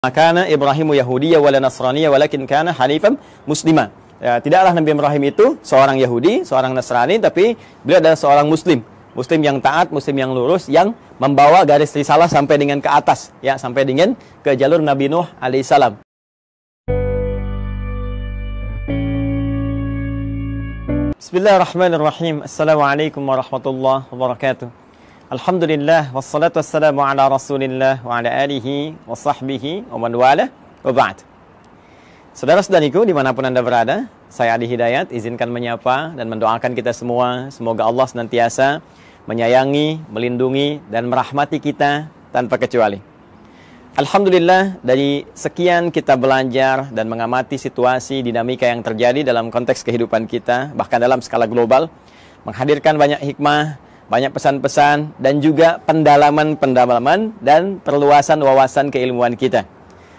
Kana Ibrahimu Yahudiyya wala Nasraniyya walakin kana hanifan muslima. Ya, tidaklah Nabi Ibrahim itu seorang Yahudi, seorang Nasrani, tapi beliau adalah seorang Muslim. Muslim yang taat, Muslim yang lurus, yang membawa garis risalah sampai dengan ke atas, ya, sampai dengan ke jalur Nabi Nuh alaihissalam. Bismillahirrahmanirrahim. Assalamualaikum warahmatullahi wabarakatuh. Alhamdulillah, wassalatu wassalamu ala rasulillah wa ala alihi wa sahbihi wa man wala wa ba'd. Saudara-saudariku dimanapun Anda berada, saya Adi Hidayat izinkan menyapa dan mendoakan kita semua. Semoga Allah senantiasa menyayangi, melindungi, dan merahmati kita tanpa kecuali. Alhamdulillah, dari sekian kita belajar dan mengamati situasi dinamika yang terjadi dalam konteks kehidupan kita, bahkan dalam skala global, menghadirkan banyak hikmah, banyak pesan-pesan, dan juga pendalaman-pendalaman dan perluasan wawasan keilmuan kita.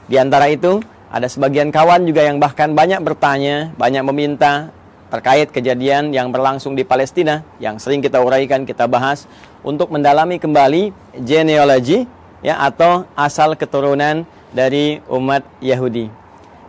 Di antara itu, ada sebagian kawan juga yang bahkan banyak bertanya, banyak meminta terkait kejadian yang berlangsung di Palestina, yang sering kita uraikan, kita bahas, untuk mendalami kembali genealogi, ya, atau asal keturunan dari umat Yahudi.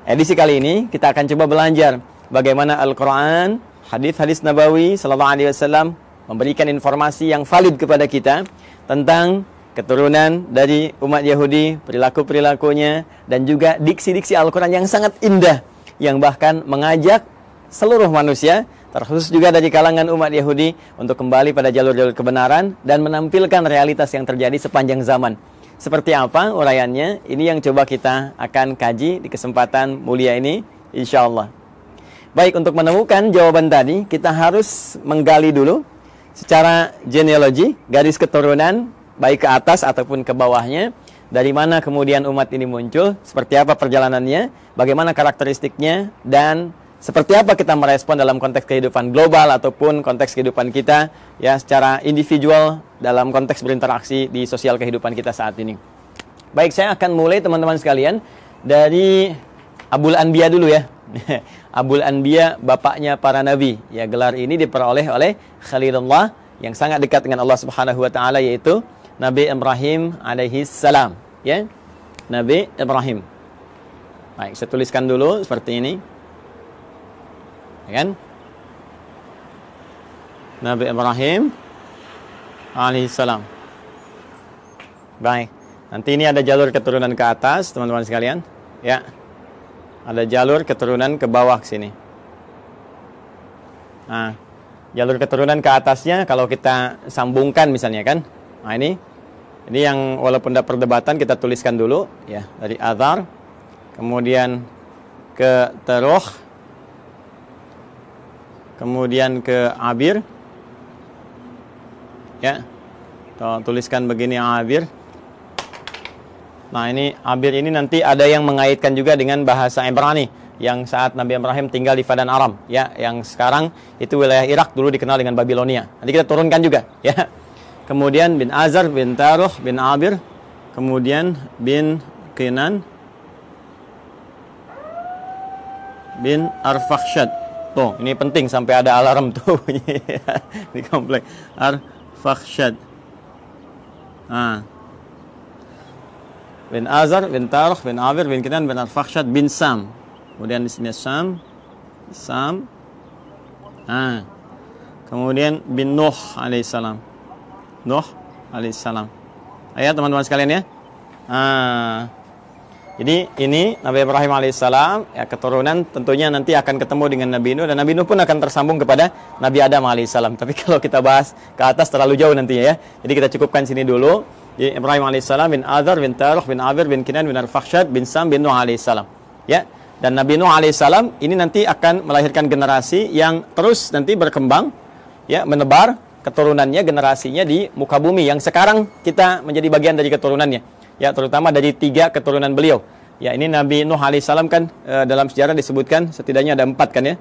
Edisi kali ini, kita akan coba belajar bagaimana Al-Quran, hadis-hadis Nabawi Sallallahu Alaihi Wasallam memberikan informasi yang valid kepada kita tentang keturunan dari umat Yahudi, perilaku-perilakunya, dan juga diksi-diksi Al-Quran yang sangat indah, yang bahkan mengajak seluruh manusia, terkhusus juga dari kalangan umat Yahudi, untuk kembali pada jalur-jalur kebenaran dan menampilkan realitas yang terjadi sepanjang zaman. Seperti apa uraiannya? Ini yang coba kita akan kaji di kesempatan mulia ini, insya Allah. Baik, untuk menemukan jawaban tadi, kita harus menggali dulu secara genealogi, garis keturunan, baik ke atas ataupun ke bawahnya, dari mana kemudian umat ini muncul, seperti apa perjalanannya, bagaimana karakteristiknya, dan seperti apa kita merespon dalam konteks kehidupan global ataupun konteks kehidupan kita, ya, secara individual dalam konteks berinteraksi di sosial kehidupan kita saat ini. Baik, saya akan mulai teman-teman sekalian dari Abul Anbiya dulu ya. Abul Anbiya, bapaknya para nabi. Ya, gelar ini diperoleh oleh Khalilullah yang sangat dekat dengan Allah Subhanahu wa taala, yaitu Nabi Ibrahim alaihi salam, ya. Nabi Ibrahim. Baik, saya tuliskan dulu seperti ini. Ya kan? Nabi Ibrahim alaihi salam. Baik. Nanti ini ada jalur keturunan ke atas, teman-teman sekalian, ya. Ada jalur keturunan ke bawah sini. Nah, jalur keturunan ke atasnya kalau kita sambungkan misalnya kan. Nah, ini yang walaupun ada perdebatan kita tuliskan dulu ya, dari Azar, kemudian ke Teruh, kemudian ke Abir. Ya. Tuliskan begini Abir. Nah, ini Abir ini nanti ada yang mengaitkan juga dengan bahasa Ibrani yang saat Nabi Ibrahim tinggal di Padan Aram, ya, yang sekarang itu wilayah Irak, dulu dikenal dengan Babilonia. Nanti kita turunkan juga, ya. Kemudian bin Azar, bin Taruh, bin Abir, kemudian bin Kinan, bin Arfakhshad. Tuh, ini penting sampai ada alarm tuh di komplek Arfakhshad. Nah, bin Azar, bin Taruh, bin Abir, bin Kinan, bin Arfakhshad, bin Sam. Kemudian di sini Sam. Nah, kemudian bin Nuh alaihissalam. Nuh alaihissalam. Ayo teman-teman sekalian ya. Nah, jadi ini Nabi Ibrahim alaihissalam, ya, keturunan tentunya nanti akan ketemu dengan Nabi Nuh, dan Nabi Nuh pun akan tersambung kepada Nabi Adam alaihissalam. Tapi kalau kita bahas ke atas terlalu jauh nantinya ya. Jadi kita cukupkan sini dulu. Jadi Ibrahim alaihissalam, bin Azar, bin Taruh, bin Abir, bin Kinan, bin Arfakhshad, bin Sam, bin Nuh alaihissalam. Ya, dan Nabi Nuh alaihissalam ini nanti akan melahirkan generasi yang terus nanti berkembang, ya, menebar keturunannya, generasinya di muka bumi yang sekarang kita menjadi bagian dari keturunannya. Ya, terutama dari 3 keturunan beliau. Ya, ini Nabi Nuh alaihissalam kan dalam sejarah disebutkan setidaknya ada 4 kan ya.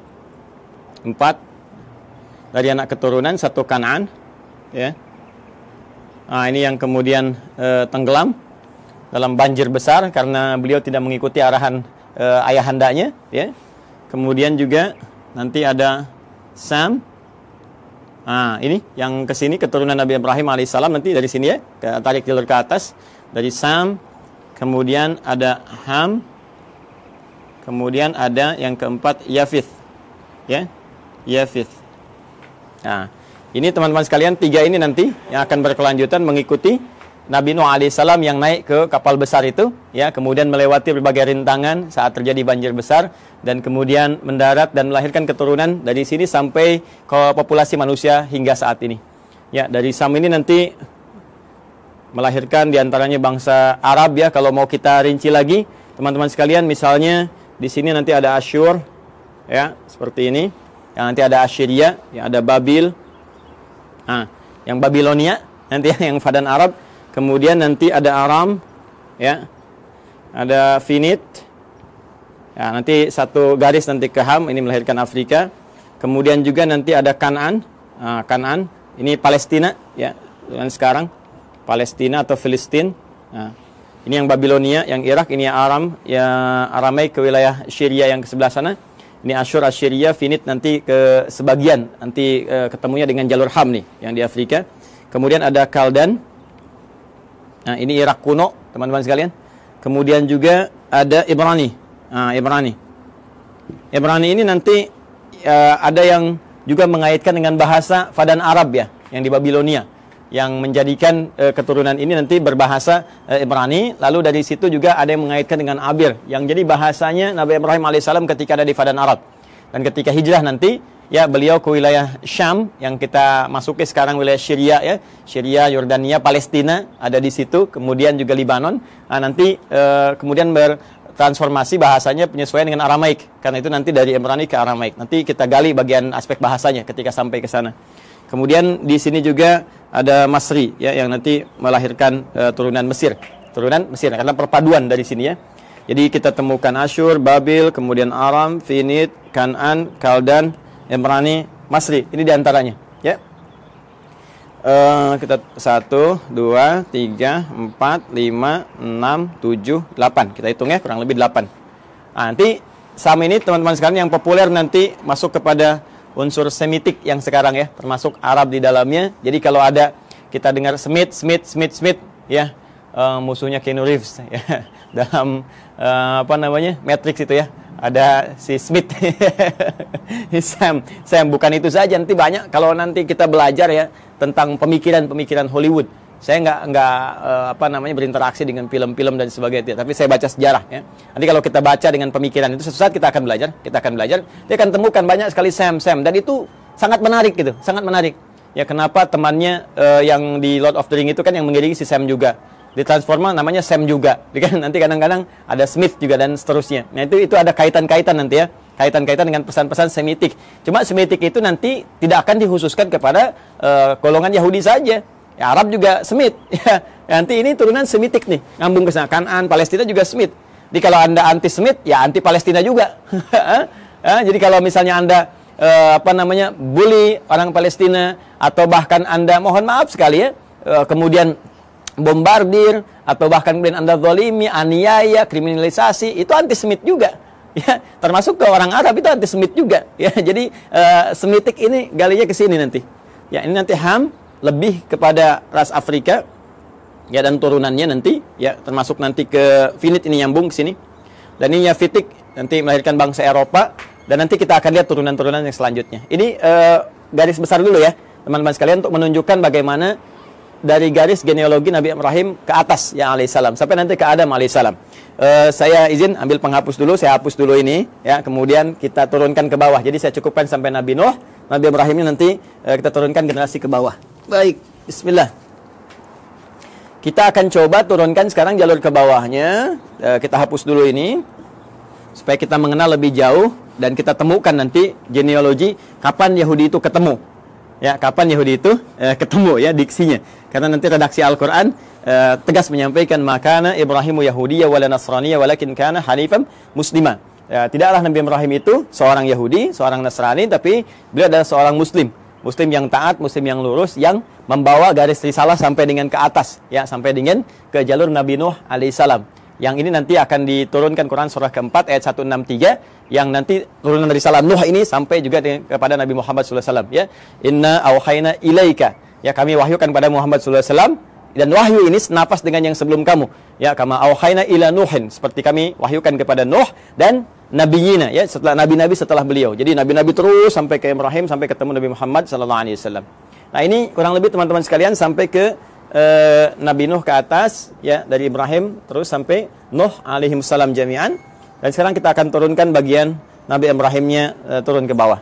4 dari anak keturunan, 1 Kan'an, ya. Nah, ini yang kemudian tenggelam dalam banjir besar karena beliau tidak mengikuti arahan ayahandanya, ya. Kemudian juga nanti ada Sam. Nah, ini yang ke sini keturunan Nabi Ibrahim alaihissalam, nanti dari sini ya, tarik jalur ke atas dari Sam, kemudian ada Ham, kemudian ada yang keempat Yafith, ya, Yafith. Nah, ini teman-teman sekalian, tiga ini nanti yang akan berkelanjutan mengikuti Nabi Nuh alaihissalam yang naik ke kapal besar itu, ya, kemudian melewati berbagai rintangan saat terjadi banjir besar, dan kemudian mendarat dan melahirkan keturunan dari sini sampai ke populasi manusia hingga saat ini. Ya, dari Sam ini nanti melahirkan diantaranya bangsa Arab, ya. Kalau mau kita rinci lagi, teman-teman sekalian, misalnya di sini nanti ada Asyur, ya, seperti ini. Yang nanti ada Assyria, yang ada Babil, nah, yang Babilonia, nanti yang Fadan Arab. Kemudian nanti ada Aram, ya, ada Finit, ya, nanti satu garis nanti ke Ham, ini melahirkan Afrika. Kemudian juga nanti ada Kanaan, Kanaan, ini Palestina, ya, dengan sekarang Palestina atau Filistin. Nah, ini yang Babilonia, yang Irak, ini yang Aram, ya, Aramaik ke wilayah Syria yang ke sebelah sana. Ini Asyur, Assyria, Finit nanti ke sebagian, nanti ketemunya dengan jalur Ham nih, yang di Afrika. Kemudian ada Kaldan. Nah, ini Irak kuno, teman-teman sekalian. Kemudian juga ada Ibrani. Nah, Ibrani. Ibrani ini nanti ada yang juga mengaitkan dengan bahasa Fadan Arab, ya, yang di Babilonia, yang menjadikan keturunan ini nanti berbahasa Ibrani. Lalu dari situ juga ada yang mengaitkan dengan Abir, yang jadi bahasanya Nabi Ibrahim alaihissalam ketika ada di Fadan Arab. Dan ketika hijrah nanti, ya, beliau ke wilayah Syam, yang kita masuki sekarang wilayah Syria, ya, Syria, Yordania, Palestina ada di situ, kemudian juga Libanon. Nah, nanti kemudian bertransformasi bahasanya penyesuaian dengan Aramaik, karena itu nanti dari Ibrani ke Aramaik. Nanti kita gali bagian aspek bahasanya ketika sampai ke sana. Kemudian di sini juga ada Masri, ya, yang nanti melahirkan turunan Mesir, karena perpaduan dari sini, ya. Jadi kita temukan Asyur, Babil, kemudian Aram, Finit, Kanaan, Kaldan, Ibrani, Masri, ini diantaranya, ya. Kita 1, 2, 3, 4, 5, 6, 7, 8. Kita hitung, ya, kurang lebih 8. Nah, nanti Sam ini teman-teman sekalian yang populer nanti masuk kepada unsur Semitik yang sekarang, ya, termasuk Arab di dalamnya. Jadi kalau ada kita dengar Smith, ya, musuhnya Keanu Reeves, ya, dalam Matrix itu, ya. Ada si Smith, Sam, bukan itu saja, nanti banyak kalau nanti kita belajar, ya, tentang pemikiran Hollywood. Saya nggak berinteraksi dengan film-film dan sebagainya, tapi saya baca sejarah, ya. Nanti kalau kita baca dengan pemikiran itu, suatu saat kita akan belajar, dia akan temukan banyak sekali Sam, dan itu sangat menarik, gitu, sangat menarik. Ya, kenapa temannya yang di Lord of the Ring itu kan yang mengiringi si Sam juga. Ditransforma namanya Sam juga. Nanti kadang-kadang ada Smith juga dan seterusnya. Nah, itu ada kaitan-kaitan nanti, ya. Kaitan-kaitan dengan pesan-pesan Semitik. Cuma Semitik itu nanti tidak akan dikhususkan kepada golongan Yahudi saja. Ya, Arab juga Semit. Ya, nanti ini turunan Semitik nih, ngambung ke sana. Kanaan, Palestina juga Semit. Jadi kalau Anda anti Semit, ya anti Palestina juga. Jadi kalau misalnya Anda bully orang Palestina, atau bahkan Anda, mohon maaf sekali, ya, kemudian bombardir, atau bahkan kemudian Anda zalimi, aniaya, kriminalisasi, itu antisemit juga, ya, termasuk ke orang Arab itu antisemit juga, ya. Jadi Semitik ini galinya ke sini nanti, ya. Ini nanti Ham lebih kepada ras Afrika, ya, dan turunannya nanti, ya, termasuk nanti ke Finit ini nyambung ke sini, dan ini Yafitik nanti melahirkan bangsa Eropa, dan nanti kita akan lihat turunan-turunan yang selanjutnya. Ini garis besar dulu, ya, teman-teman sekalian, untuk menunjukkan bagaimana dari garis genealogi Nabi Ibrahim ke atas, ya, alaihissalam, sampai nanti ke Adam alaihissalam. Saya izin ambil penghapus dulu, saya hapus dulu ini, ya, kemudian kita turunkan ke bawah. Jadi saya cukupkan sampai Nabi Nuh, Nabi Ibrahim ini nanti kita turunkan generasi ke bawah. Baik, bismillah. Kita akan coba turunkan sekarang jalur ke bawahnya. Kita hapus dulu ini, supaya kita mengenal lebih jauh, dan kita temukan nanti genealogi kapan Yahudi itu ketemu. Ya, kapan Yahudi itu ketemu, ya, diksinya. Karena nanti redaksi Al-Quran tegas menyampaikan, makana Ibrahimu Yahudiyya wala Nasraniyya walakin kana hanifan muslima. Ya, tidaklah Nabi Ibrahim itu seorang Yahudi, seorang Nasrani, tapi beliau adalah seorang Muslim. Muslim yang taat, Muslim yang lurus, yang membawa garis risalah sampai dengan ke atas, ya, sampai dengan ke jalur Nabi Nuh alaihissalam. Yang ini nanti akan diturunkan Quran surah keempat ayat 163, yang nanti turunan dari salam Nuh ini sampai juga kepada Nabi Muhammad SAW, ya. Inna auhayna ilaika, ya, kami wahyukan pada Muhammad SAW, Dan wahyu ini senapas dengan yang sebelum kamu. Ya, kama auhayna ila Nuhin, seperti kami wahyukan kepada Nuh dan nabiyina, ya, setelah nabi-nabi setelah beliau. Jadi nabi-nabi terus sampai ke Ibrahim, sampai ketemu Nabi Muhammad sallallahu alaihi wasallam. Nah, ini kurang lebih teman-teman sekalian sampai ke Nabi Nuh ke atas, ya, dari Ibrahim terus sampai Nuh alaihi salam jami'an. Dan sekarang kita akan turunkan bagian Nabi Ibrahimnya turun ke bawah.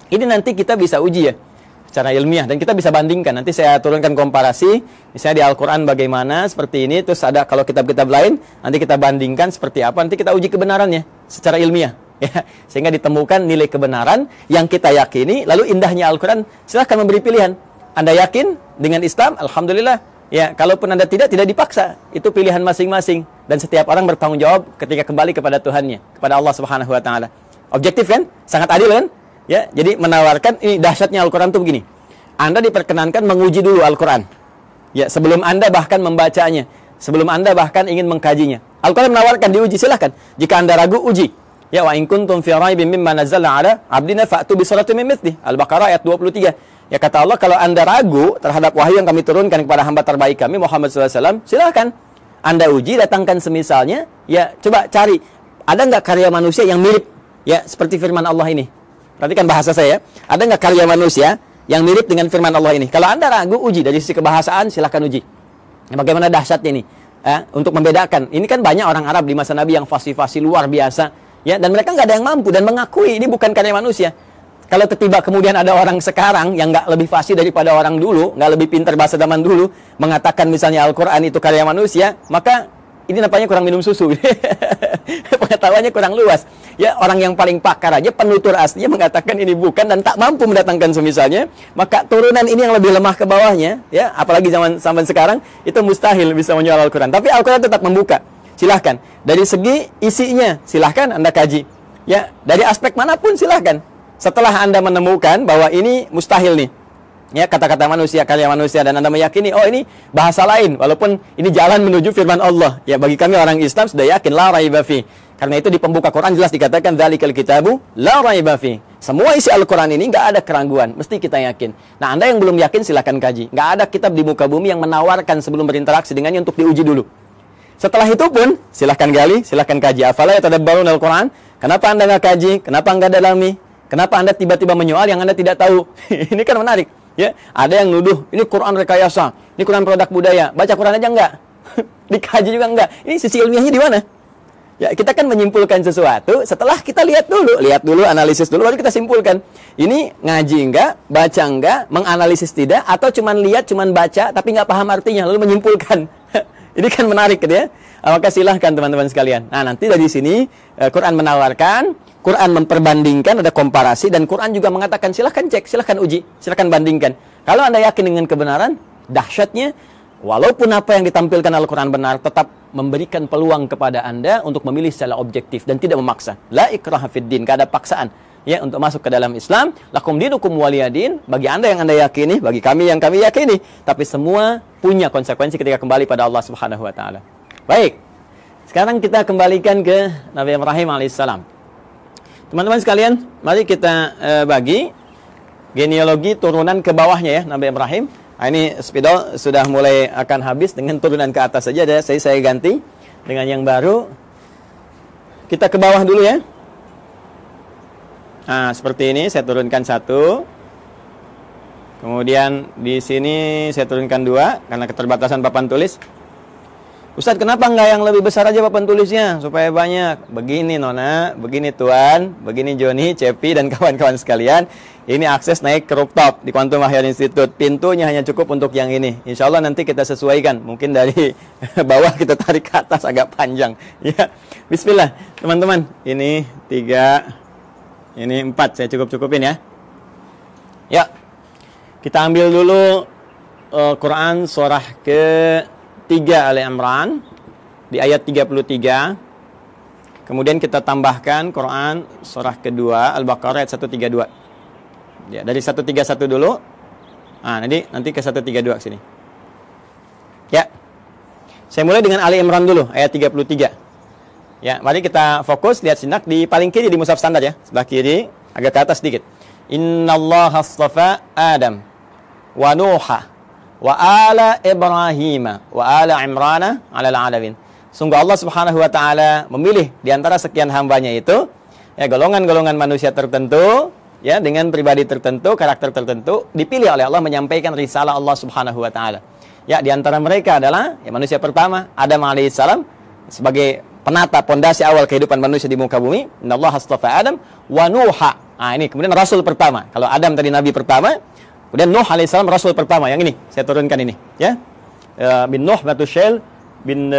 Ini nanti kita bisa uji, ya, secara ilmiah, dan kita bisa bandingkan. Nanti saya turunkan komparasi, misalnya di Al-Quran bagaimana, seperti ini, terus ada kalau kitab-kitab lain, nanti kita bandingkan seperti apa, nanti kita uji kebenarannya secara ilmiah, ya, sehingga ditemukan nilai kebenaran yang kita yakini. Lalu indahnya Al-Quran, silahkan memberi pilihan. Anda yakin dengan Islam, alhamdulillah, ya, kalaupun Anda tidak dipaksa, itu pilihan masing-masing, dan setiap orang bertanggung jawab ketika kembali kepada Tuhannya, kepada Allah Subhanahu wa Ta'ala. Objektif kan? Sangat adil kan? Ya, jadi menawarkan, ini dahsyatnya Al-Quran tuh begini. Anda diperkenankan menguji dulu Al-Quran. Ya, sebelum Anda bahkan membacanya, sebelum Anda bahkan ingin mengkajinya. Al-Quran menawarkan diuji, silahkan. Jika Anda ragu, uji. Ya, wa in kuntum fi raibin mimma nazzalna ala abdina fa'tu bi suratin min mithlihi. Al-Baqarah ayat 23. Ya, kata Allah, kalau Anda ragu terhadap wahyu yang kami turunkan kepada hamba terbaik kami Muhammad SAW, silahkan Anda uji, datangkan semisalnya. Ya, coba cari, ada nggak karya manusia yang mirip, ya, seperti firman Allah ini. Perhatikan bahasa saya. Ada nggak karya manusia yang mirip dengan firman Allah ini? Kalau Anda ragu, uji. Dari sisi kebahasaan, silahkan uji. Bagaimana dahsyatnya ini? Untuk membedakan. Ini kan banyak orang Arab di masa Nabi yang fasih-fasih luar biasa. Ya, dan mereka nggak ada yang mampu dan mengakui ini bukan karya manusia. Kalau tiba-tiba kemudian ada orang sekarang yang nggak lebih fasih daripada orang dulu, nggak lebih pintar bahasa zaman dulu, mengatakan misalnya Al-Quran itu karya manusia, maka ini nampaknya kurang minum susu. Pengetahuannya kurang luas. Ya, orang yang paling pakar aja, penutur aslinya mengatakan ini bukan dan tak mampu mendatangkan semisalnya, maka turunan ini yang lebih lemah ke bawahnya, ya, apalagi zaman sekarang, itu mustahil bisa menjual Al-Quran. Tapi Al-Quran tetap membuka. Silahkan. Dari segi isinya, silahkan Anda kaji. Ya, dari aspek manapun silahkan. Setelah Anda menemukan bahwa ini mustahil nih, ya, kata-kata manusia, karya manusia, dan Anda meyakini, oh ini bahasa lain, walaupun ini jalan menuju firman Allah. Ya, bagi kami orang Islam sudah yakin, la raiba fi. Karena itu di pembuka Quran jelas dikatakan, dzalikal kitabu la raiba fi. Semua isi Al-Quran ini nggak ada keraguan, mesti kita yakin. Nah, Anda yang belum yakin silahkan kaji. Nggak ada kitab di muka bumi yang menawarkan sebelum berinteraksi dengannya untuk diuji dulu. Setelah itu pun, silahkan gali, silahkan kaji. Afala yatadabbarun Al-Quran? Kenapa Anda nggak kaji? Kenapa nggak dalami? Kenapa Anda tiba-tiba menyoal yang Anda tidak tahu? Ini kan menarik. Ya, ada yang nuduh, ini Quran rekayasa, ini Quran produk budaya. Baca Quran aja enggak? Dikaji juga enggak? Ini sisi ilmiahnya di mana? Ya, kita kan menyimpulkan sesuatu setelah kita lihat dulu, analisis dulu, baru kita simpulkan. Ini ngaji enggak, baca enggak, menganalisis tidak, atau cuman lihat, cuman baca, tapi enggak paham artinya, lalu menyimpulkan. Ini kan menarik, gitu ya. Maka silahkan teman-teman sekalian. Nah, nanti dari sini Quran menawarkan, Quran memperbandingkan, ada komparasi, dan Quran juga mengatakan silahkan cek, silahkan uji, silahkan bandingkan. Kalau Anda yakin dengan kebenaran, dahsyatnya, walaupun apa yang ditampilkan Al-Quran benar, tetap memberikan peluang kepada Anda untuk memilih secara objektif dan tidak memaksa. La ikraha fid din, tidak ada paksaan, ya, untuk masuk ke dalam Islam. Lakum dinukum waliyadin, bagi Anda yang Anda yakini, bagi kami yang kami yakini. Tapi semua punya konsekuensi ketika kembali pada Allah Subhanahu wa Ta'ala. Baik, sekarang kita kembalikan ke Nabi Ibrahim alaihissalam. Teman-teman sekalian, mari kita bagi genealogi turunan ke bawahnya, ya, Nabi Ibrahim. Nah, ini spidol sudah mulai akan habis, dengan turunan ke atas saja. Saya ganti dengan yang baru. Kita ke bawah dulu, ya. Nah, seperti ini saya turunkan satu. Kemudian di sini saya turunkan dua karena keterbatasan papan tulis. Ustaz, kenapa enggak yang lebih besar aja papan tulisnya supaya banyak? Begini Nona, begini Tuan, begini Joni, Cepi, dan kawan-kawan sekalian. Ini akses naik ke rooftop di Quantum Mahir Institute. Pintunya hanya cukup untuk yang ini. Insya Allah nanti kita sesuaikan. Mungkin dari bawah kita tarik ke atas agak panjang. Ya, Bismillah teman-teman. Ini 3, ini 4. Saya cukup-cukupin, ya. Ya, kita ambil dulu Quran surah ke-3 Ali Imran di ayat 33. Kemudian kita tambahkan Quran surah kedua Al-Baqarah ayat 132. Ya, dari 131 dulu. Nah, nanti ke 132 ke sini. Ya. Saya mulai dengan Ali Imran dulu ayat 33. Ya, mari kita fokus lihat sinak di paling kiri di mushaf standar, ya. Sebelah kiri agak ke atas sedikit. Innallaha astafa Adam wa Nuha wa ala Ibrahim wa ala Imran 'alal 'alamin. Sungguh Allah Subhanahu wa taala memilih di antara sekian hambanya itu ya golongan-golongan manusia tertentu ya dengan pribadi tertentu, karakter tertentu dipilih oleh Allah menyampaikan risalah Allah Subhanahu wa taala. Ya, di antara mereka adalah ya manusia pertama Adam alaihissalam sebagai penata pondasi awal kehidupan manusia di muka bumi. Innallaha astafa Adam wa Nuha. Nah, ini kemudian rasul pertama. Kalau Adam tadi nabi pertama, kemudian Nuh alaihissalam rasul pertama. Yang ini saya turunkan ini, ya. Bin Nuh Matusyail bin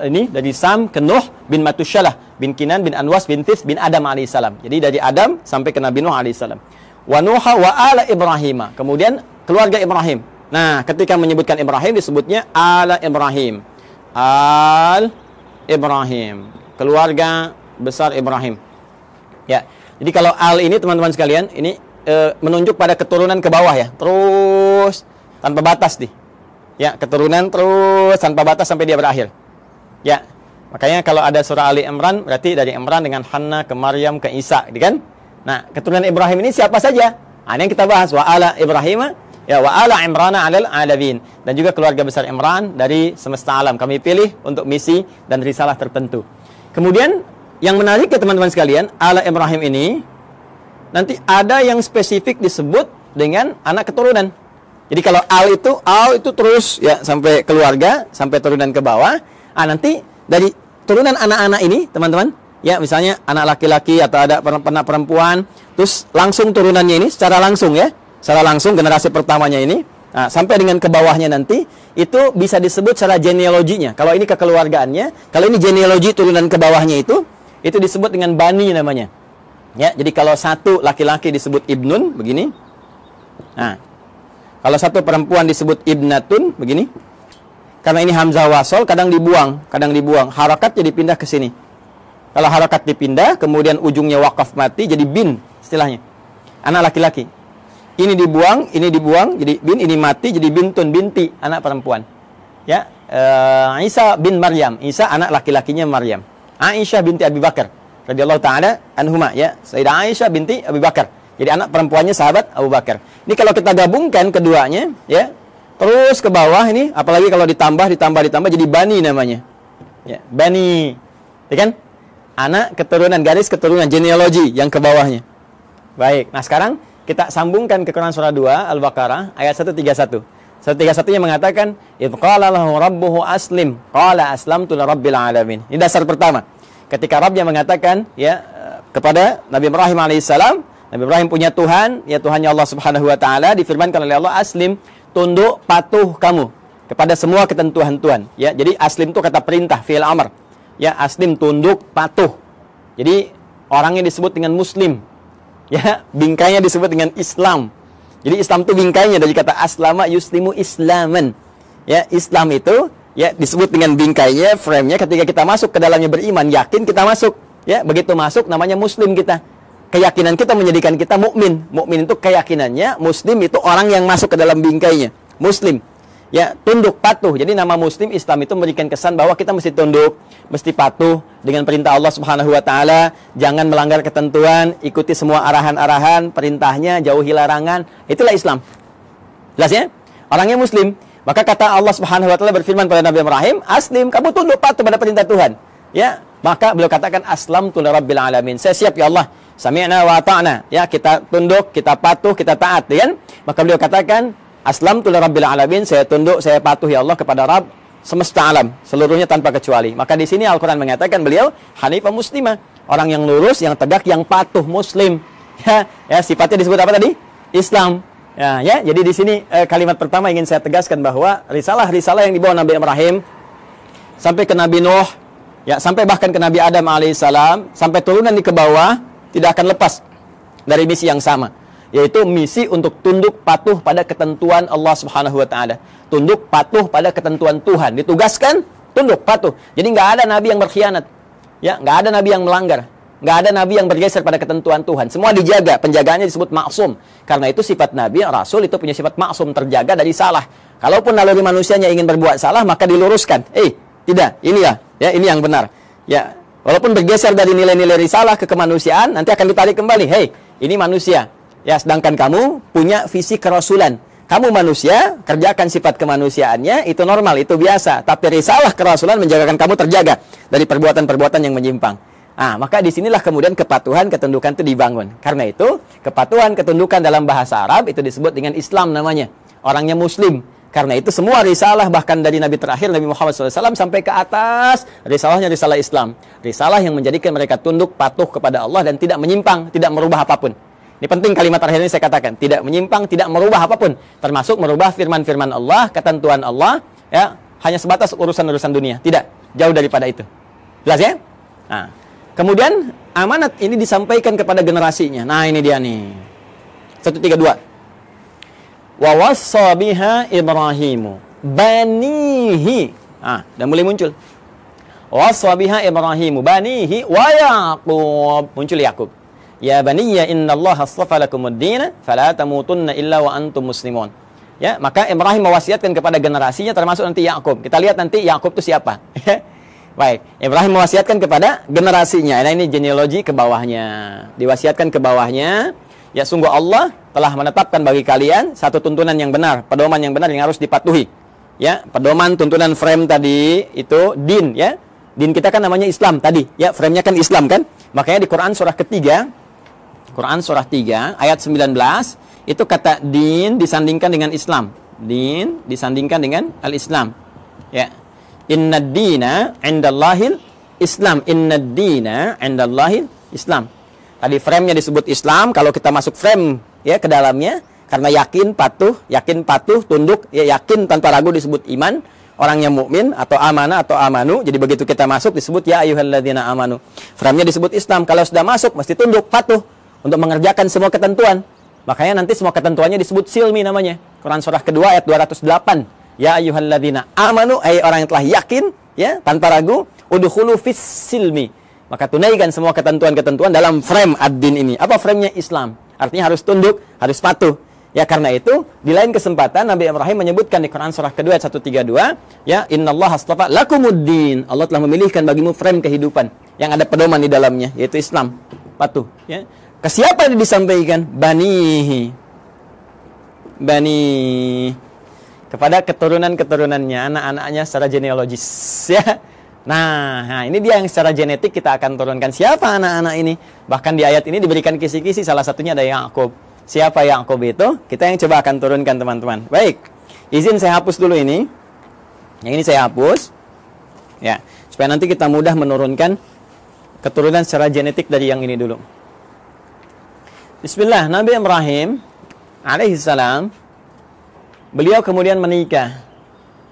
ini dari Sam ke Nuh bin Matusyalah bin Kinan bin Anwas bin Tis bin Adam alaihissalam. Jadi dari Adam sampai ke Nabi Nuh alaihissalam. Wa Nuha wa ala Ibrahim. Kemudian keluarga Ibrahim. Nah, ketika menyebutkan Ibrahim disebutnya ala Ibrahim. Al Ibrahim, keluarga besar Ibrahim. Ya. Jadi kalau al ini teman-teman sekalian, ini menunjuk pada keturunan ke bawah ya. Terus tanpa batas nih. Ya, keturunan terus tanpa batas sampai dia berakhir. Ya. Makanya kalau ada surah Ali Imran berarti dari Imran dengan Hanna ke Maryam ke Isa, gitu kan? Nah, keturunan Ibrahim ini siapa saja? Nah, ini yang kita bahas wa ala Ibrahim ya wa ala Imran 'alal 'alamin, dan juga keluarga besar Imran dari semesta alam kami pilih untuk misi dan risalah tertentu. Kemudian yang menarik ya teman-teman sekalian, ala Ibrahim ini nanti ada yang spesifik disebut dengan anak keturunan. Jadi kalau al itu terus ya sampai keluarga, sampai turunan ke bawah. Ah, nanti dari turunan anak-anak ini, teman-teman, ya misalnya anak laki-laki atau ada anak perempuan, terus langsung turunannya ini secara langsung ya. Secara langsung generasi pertamanya ini, nah, sampai dengan ke bawahnya nanti itu bisa disebut secara genealoginya. Kalau ini kekeluargaannya, kalau ini genealogi turunan ke bawahnya itu disebut dengan bani namanya. Ya, jadi kalau satu laki-laki disebut ibnun begini. Nah, kalau satu perempuan disebut ibnatun begini. Karena ini hamzah wasol kadang dibuang, harakat jadi pindah ke sini. Kalau harakat dipindah, kemudian ujungnya wakaf mati jadi bin istilahnya. Anak laki-laki. Ini dibuang, jadi bin, ini mati jadi bintun, binti, anak perempuan. Ya, Isa bin Maryam, Isa anak laki-lakinya Maryam. Aisyah binti Abi Bakar radhiyallahu taala anhuma, ya, Sayyidah Aisyah binti Abi Bakar. Jadi anak perempuannya sahabat Abu Bakar. Ini kalau kita gabungkan keduanya, ya, terus ke bawah ini, apalagi kalau ditambah jadi bani namanya. Ya, bani. Ya kan? Anak keturunan, garis keturunan, genealogi yang ke bawahnya. Baik. Nah, sekarang kita sambungkan ke Quran surah 2 Al-Baqarah ayat 131. 131-nya mengatakan, "Idz qala lahu rabbuhu aslim, qala aslamtu lirabbil alamin." Ini dasar pertama. Ketika Rabbnya mengatakan ya kepada Nabi Ibrahim alaihissalam, Nabi Ibrahim punya Tuhan, ya Tuhannya Allah Subhanahu wa taala, difirmankan oleh Allah, "Aslim, tunduk patuh kamu kepada semua ketentuan Tuhan." Ya, jadi aslim itu kata perintah, fi'il amr. Ya, aslim tunduk patuh. Jadi orangnya disebut dengan muslim. Ya, bingkainya disebut dengan Islam. Jadi Islam itu bingkainya dari kata aslama yuslimu islaman. Ya, Islam itu ya disebut dengan bingkainya, frame-nya ketika kita masuk ke dalamnya beriman, yakin kita masuk. Ya, begitu masuk namanya muslim kita. Keyakinan kita menjadikan kita mukmin. Mukmin itu keyakinannya, muslim itu orang yang masuk ke dalam bingkainya. Muslim. Ya, tunduk patuh. Jadi nama muslim Islam itu memberikan kesan bahwa kita mesti tunduk, mesti patuh dengan perintah Allah Subhanahu wa taala, jangan melanggar ketentuan, ikuti semua arahan-arahan, perintahnya, jauhi larangan. Itulah Islam. Jelas ya? Orangnya muslim. Maka kata Allah Subhanahu wa taala berfirman pada Nabi Ibrahim, "Aslim, kamu tunduk patuh pada perintah Tuhan." Ya, maka beliau katakan aslamtu lirabbil alamin. Saya siap ya Allah. Sami'na wa ata'na. Ya, kita tunduk, kita patuh, kita taat, ya kan? Maka beliau katakan aslamtu lirabbil alamin, saya tunduk, saya patuh ya Allah kepada Rabb semesta alam, seluruhnya tanpa kecuali. Maka di sini Al-Qur'an mengatakan beliau hanifah muslimah, orang yang lurus, yang tegak, yang patuh, muslim. Ya, sifatnya disebut apa tadi? Islam. Ya, jadi di sini kalimat pertama ingin saya tegaskan bahwa risalah-risalah yang dibawa Nabi Ibrahim sampai ke Nabi Nuh, ya, sampai bahkan ke Nabi Adam alaihissalam, sampai turunan di ke bawah tidak akan lepas dari misi yang sama, yaitu misi untuk tunduk patuh pada ketentuan Allah Subhanahu wa taala. Tunduk patuh pada ketentuan Tuhan. Ditugaskan tunduk patuh. Jadi nggak ada nabi yang berkhianat. Ya, nggak ada nabi yang melanggar. Nggak ada nabi yang bergeser pada ketentuan Tuhan. Semua dijaga, penjagaannya disebut maksum. Karena itu sifat nabi, rasul itu punya sifat maksum, terjaga dari salah. Kalaupun naluri manusianya ingin berbuat salah, maka diluruskan. Tidak, ini ya, ini yang benar. Ya, walaupun bergeser dari nilai-nilai risalah ke kemanusiaan, nanti akan ditarik kembali. Ini manusia. Ya, sedangkan kamu punya visi kerasulan. Kamu manusia, kerjakan sifat kemanusiaannya, itu normal, itu biasa. Tapi risalah kerasulan menjagakan kamu terjaga dari perbuatan-perbuatan yang menyimpang. Maka disinilah kemudian kepatuhan, ketundukan itu dibangun. Karena itu, kepatuhan, ketundukan dalam bahasa Arab itu disebut dengan Islam namanya. Orangnya Muslim. Karena itu semua risalah, bahkan dari Nabi terakhir, Nabi Muhammad SAW, sampai ke atas, risalahnya risalah Islam. Risalah yang menjadikan mereka tunduk, patuh kepada Allah, dan tidak menyimpang, tidak merubah apapun. Ini penting kalimat terakhir ini saya katakan. Tidak menyimpang, tidak merubah apapun. Termasuk merubah firman-firman Allah, ketentuan Allah, ya, hanya sebatas urusan-urusan dunia. Tidak, jauh daripada itu. Jelas ya? Kemudian, amanat ini disampaikan kepada generasinya. Nah, ini dia nih. 132. Wa wassa biha Ibrahimu banihi. Dan mulai muncul. Wassa biha Ibrahimu banihi wa Yaqub. Muncul Yaqub. Ya baniya innallaha astafa lakumuddin fala tamutunna illa wa antum muslimun. Ya, maka Ibrahim mewasiatkan kepada generasinya termasuk nanti Yaqub. Kita lihat nanti Yaqub itu siapa. Baik, Ibrahim mewasiatkan kepada generasinya. Nah, ini genealogi ke bawahnya. Diwasiatkan ke bawahnya. Ya, sungguh Allah telah menetapkan bagi kalian satu tuntunan yang benar, pedoman yang benar yang harus dipatuhi. Ya, pedoman tuntunan frame tadi itu din, ya. Din kita kan namanya Islam tadi, ya, frame-nya kan Islam kan? Makanya di Quran surah ketiga, Quran surah 3 ayat 19, itu kata din disandingkan dengan Islam. Din disandingkan dengan al-Islam. Ya. Innad dina 'indallahil Islam. Innad dina 'indallahil Islam. Tadi frame-nya disebut Islam, kalau kita masuk frame ya ke dalamnya, karena yakin patuh, tunduk, ya, yakin tanpa ragu disebut iman, orangnya mukmin atau amanah atau amanu. Jadi begitu kita masuk disebut ya ayyuhalladzina amanu. Frame-nya disebut Islam. Kalau sudah masuk mesti tunduk, patuh untuk mengerjakan semua ketentuan. Makanya nanti semua ketentuannya disebut silmi namanya. Quran surah kedua ayat 208. Ya ayyuhalladzina amanu, orang yang telah yakin ya tanpa ragu, udkhulu fis silmi. Maka tunaikan semua ketentuan-ketentuan dalam frame ad-din ini. Apa frame-nya? Islam. Artinya harus tunduk, harus patuh. Ya, karena itu di lain kesempatan Nabi Ibrahim menyebutkan di Quran surah kedua ayat 132, ya, innallaha astafa lakumuddin. Allah telah memilihkan bagimu frame kehidupan yang ada pedoman di dalamnya, yaitu Islam. Patuh, ya. Ke siapa ini disampaikan? Banihi. Bani, kepada keturunan-keturunannya, anak-anaknya secara genealogis, ya. Nah, ini dia yang secara genetik kita akan turunkan. Siapa anak-anak ini? Bahkan di ayat ini diberikan kisi-kisi, salah satunya ada Yaqub. Siapa Yaqub itu? Kita yang coba akan turunkan, teman-teman. Baik, izin saya hapus dulu ini. Yang ini saya hapus, ya, supaya nanti kita mudah menurunkan keturunan secara genetik dari yang ini dulu. Bismillah, Nabi Ibrahim alaihissalam, beliau kemudian menikah.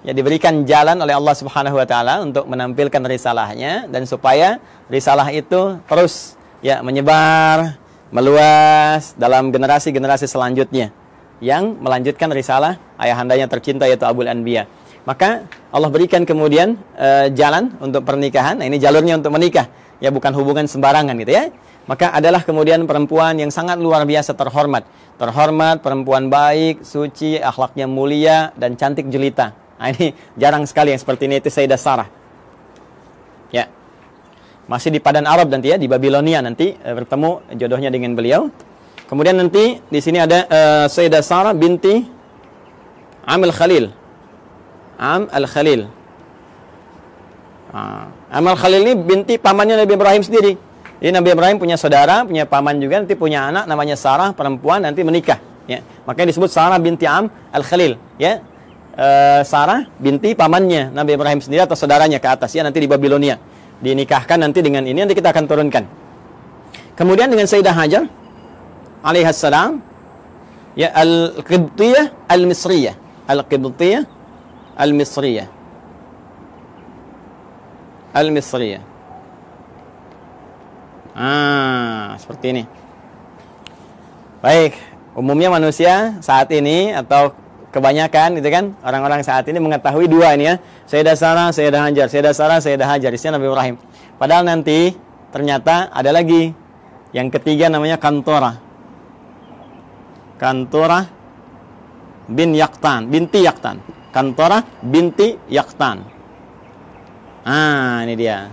Ya, diberikan jalan oleh Allah Subhanahu wa taala untuk menampilkan risalahnya, dan supaya risalah itu terus ya menyebar, meluas dalam generasi-generasi selanjutnya yang melanjutkan risalah ayahandanya tercinta yaitu Abul Anbiya. Maka Allah berikan kemudian jalan untuk pernikahan. Nah, ini jalurnya untuk menikah. Ya, bukan hubungan sembarangan gitu ya. Maka adalah kemudian perempuan yang sangat luar biasa terhormat. Terhormat, perempuan baik, suci, akhlaknya mulia dan cantik jelita. Nah, ini jarang sekali yang seperti ini, itu Sayyidah Sarah. Ya. Masih di Padan Arab nanti ya, di Babilonia nanti bertemu jodohnya dengan beliau. Kemudian nanti di sini ada Sayyidah Sarah binti Am al-Khalil. Am al-Khalil. Am al-Khalil ini binti pamannya Nabi Ibrahim sendiri. Jadi Nabi Ibrahim punya saudara, punya paman juga, nanti punya anak namanya Sarah, perempuan, nanti menikah. Ya. Makanya disebut Sarah binti Am al-Khalil. Ya. Sarah binti pamannya Nabi Ibrahim sendiri atau saudaranya ke atas ya, nanti di Babilonia dinikahkan nanti dengan ini, nanti kita akan turunkan. Kemudian dengan Sayyidah Hajar alaihassalam, ya, al-Qibtiyah al-Misriyah, al-Qibtiyah al-Misriyah, al-Misriyah. Seperti ini. Baik, umumnya manusia saat ini atau kebanyakan itu kan orang-orang saat ini mengetahui dua ini ya, Sayyidah Sarah, Sayyidah Hajar, Sayyidah Sarah, Sayyidah Hajar, isinya Nabi Ibrahim. Padahal nanti ternyata ada lagi yang ketiga namanya Kantora. Kantora bin Yaqtan, binti Yaqtan. Kantora binti Yaqtan. Ini dia.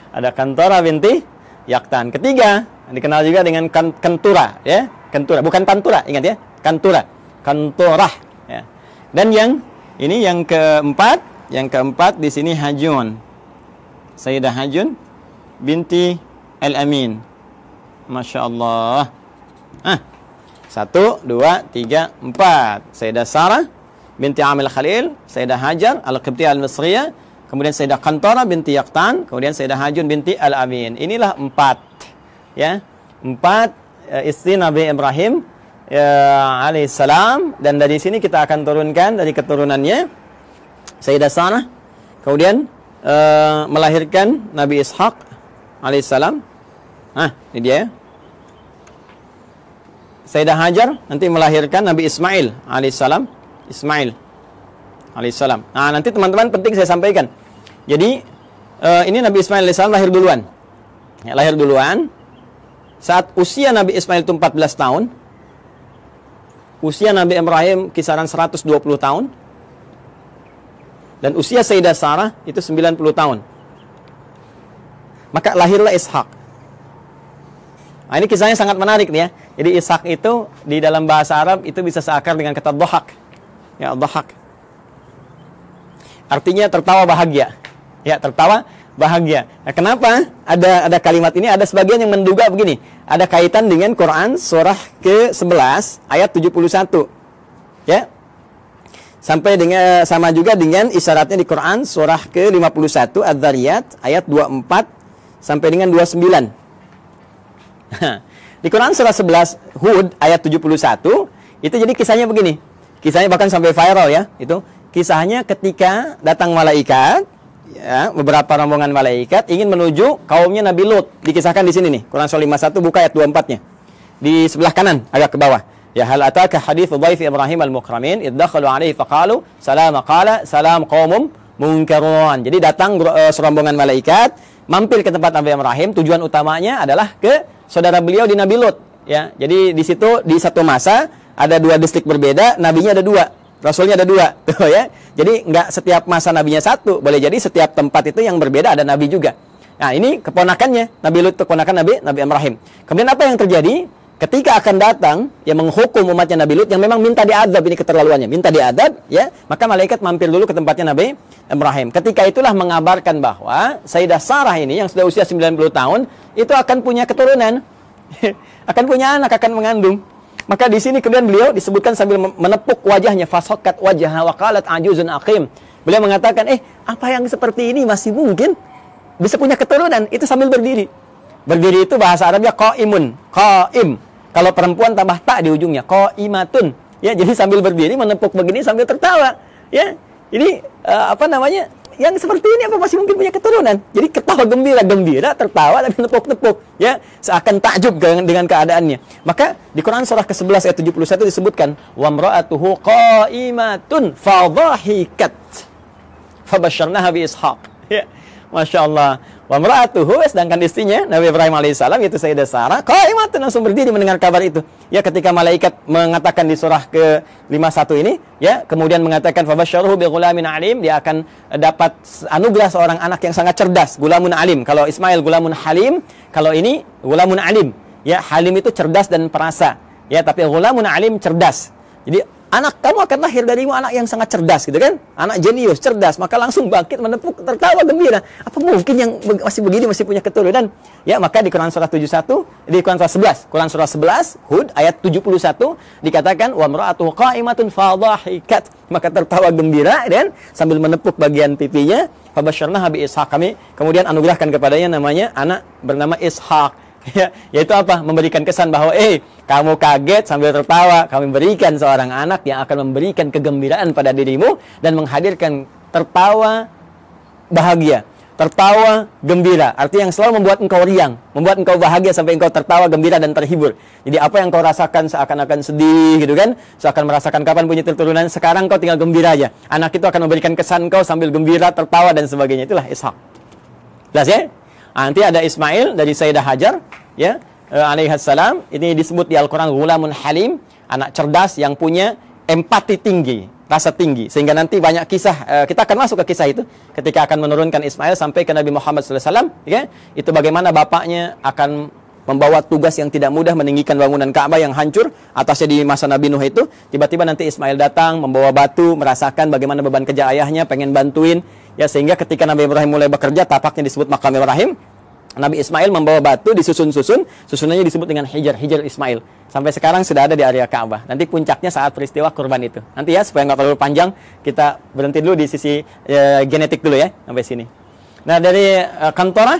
Ada Kantora binti Yaqtan. Ketiga dikenal juga dengan Kentura ya, Kentura, bukan Pantura, ingat ya, Kantura. Qantarah, ya. Dan yang keempat di sini Hajun. Sayyidah Hajun binti Al-Amin. Masya Allah. 1, 2, 3, 4. Sayyidah Sarah binti Amil Khalil, Sayyidah Hajar Al-Qibtiyah Al-Misriyah, kemudian Sayyidah Qantarah binti Yaqtan, kemudian Sayyidah Hajun binti Al-Amin. Inilah 4, ya. 4 istri Nabi Ibrahim alaihissalam, dan dari sini kita akan turunkan dari keturunannya Sayyidah Sarah, kemudian melahirkan Nabi Ishaq alaihissalam. Ini dia. Sayyidah Hajar nanti melahirkan Nabi Ismail alaihissalam. Nanti teman-teman penting saya sampaikan. Jadi ini Nabi Ismail alaihissalam lahir duluan. Ya, lahir duluan. Saat usia Nabi Ismail itu 14 tahun, usia Nabi Ibrahim kisaran 120 tahun, dan usia Sayyidah Sarah itu 90 tahun. Maka lahirlah Ishak. Nah, ini kisahnya sangat menarik nih ya. Jadi Ishak itu di dalam bahasa Arab itu bisa seakar dengan kata dhahak. Ya, dhahak. Artinya tertawa bahagia. Ya, tertawa bahagia. Nah, kenapa ada kalimat ini? Ada sebagian yang menduga begini. Ada kaitan dengan Quran surah ke-11 ayat 71. Ya. Sampai dengan sama juga dengan isyaratnya di Quran surah ke-51 Adz-Dzariyat ayat 24 sampai dengan 29. Di Quran surah 11 Hud ayat 71 itu jadi kisahnya begini. Kisahnya bahkan sampai viral ya. Itu kisahnya ketika datang malaikat, ya, beberapa rombongan malaikat ingin menuju kaumnya Nabi Lut. Dikisahkan di sini nih. Quran surah 51 buka ayat 24-nya. Di sebelah kanan agak ke bawah. Ya, hal ataka haditsu dhaif Ibrahim al-mukramin id dakhalu alaihi faqalu salama qala salam qaumum munkarun. Jadi datang serombongan malaikat mampir ke tempat Nabi Ibrahim, tujuan utamanya adalah ke saudara beliau di Nabi Lut, ya. Jadi di situ di satu masa ada 2 distrik berbeda, nabinya ada 2, rasulnya ada 2, tuh ya. Jadi nggak setiap masa nabinya 1, boleh jadi setiap tempat itu yang berbeda ada nabi juga. Nah, ini keponakannya, Nabi Lut keponakan Nabi Ibrahim. Kemudian apa yang terjadi? Ketika akan datang yang menghukum umatnya Nabi Lut yang memang minta diadab, ini keterlaluannya, minta diadab, ya, maka malaikat mampir dulu ke tempatnya Nabi Ibrahim. Ketika itulah mengabarkan bahwa Sayyidah Sarah ini yang sudah usia 90 tahun itu akan punya keturunan, akan punya anak, akan mengandung. Maka di sini kemudian beliau disebutkan sambil menepuk wajahnya, fasaqat wajhaha wa qalat ajuzun aqim. Beliau mengatakan, apa yang seperti ini masih mungkin bisa punya keturunan? Itu sambil berdiri. Berdiri itu bahasa Arabnya qaimun, qaim. Kalau perempuan tambah ta di ujungnya, qaimatun. Ya, jadi sambil berdiri menepuk begini sambil tertawa. Ya. Ini Yang seperti ini apa masih mungkin punya keturunan? Jadi ketawa gembira, tertawa tapi nepuk-nepuk, ya, seakan takjub dengan keadaannya. Maka di Quran surah ke-11 ayat 71 disebutkan, wa imra'atuhu qa'imatun fadhahikat fabasyarnaha bi Ishaq. Ya. Masya Allah. Wa imra'atuhu, sedangkan istrinya Nabi Ibrahim alaihissalam yaitu Sayyidah Sarah qa'imatun, langsung berdiri mendengar kabar itu. Ya, ketika malaikat mengatakan di surah ke-51 ini, ya, kemudian mengatakan fabasyyaruhu bi ghulamin alim, dia akan dapat anugerah seorang anak yang sangat cerdas, gulamun alim. Kalau Ismail gulamun halim, kalau ini gulamun alim. Ya, halim itu cerdas dan perasa. Ya, tapi gulamun alim cerdas. Jadi anak kamu akan lahir darimu anak yang sangat cerdas, gitu kan? Anak jenius, cerdas, maka langsung bangkit menepuk, tertawa gembira. Apa mungkin yang masih begini masih punya keturunan? Ya, maka di Quran surah 71, di Quran surah 11, Quran surah 11 Hud ayat 71 dikatakan wa imra'atuhu qa'imatun fadhahikat, maka tertawa gembira dan sambil menepuk bagian pipinya, fabasyarnaha bi Ishaq, kami kemudian anugerahkan kepadanya namanya anak bernama Ishaq. Ya, yaitu apa? Memberikan kesan bahwa kamu kaget sambil tertawa, kami berikan seorang anak yang akan memberikan kegembiraan pada dirimu dan menghadirkan tertawa bahagia, tertawa gembira. Artinya yang selalu membuat engkau riang, membuat engkau bahagia sampai engkau tertawa gembira dan terhibur. Jadi apa yang kau rasakan seakan-akan sedih, gitu kan? Seakan merasakan kapan punya keturunan, sekarang kau tinggal gembira aja. Anak itu akan memberikan kesan kau sambil gembira, tertawa dan sebagainya. Itulah Ishaq. Jelas ya? Nanti ada Ismail dari Sayyidah Hajar, ya, alaihissalam. Ini disebut di Al-Quran gulamun halim, anak cerdas yang punya empati tinggi, rasa tinggi. Sehingga nanti banyak kisah, kita akan masuk ke kisah itu ketika akan menurunkan Ismail sampai ke Nabi Muhammad SAW, ya. Itu bagaimana bapaknya akan membawa tugas yang tidak mudah meninggikan bangunan Ka'bah yang hancur atasnya di masa Nabi Nuh itu. Tiba-tiba nanti Ismail datang membawa batu, merasakan bagaimana beban kerja ayahnya, pengen bantuin. Ya, sehingga ketika Nabi Ibrahim mulai bekerja, tapaknya disebut Maqam Ibrahim. Nabi Ismail membawa batu disusun-susun, susunannya disebut dengan Hijr Ismail. Sampai sekarang sudah ada di area Ka'bah. Nanti puncaknya saat peristiwa kurban itu. Nanti ya, supaya nggak terlalu panjang, kita berhenti dulu di sisi genetik dulu ya, sampai sini. Nah, dari Kantorah,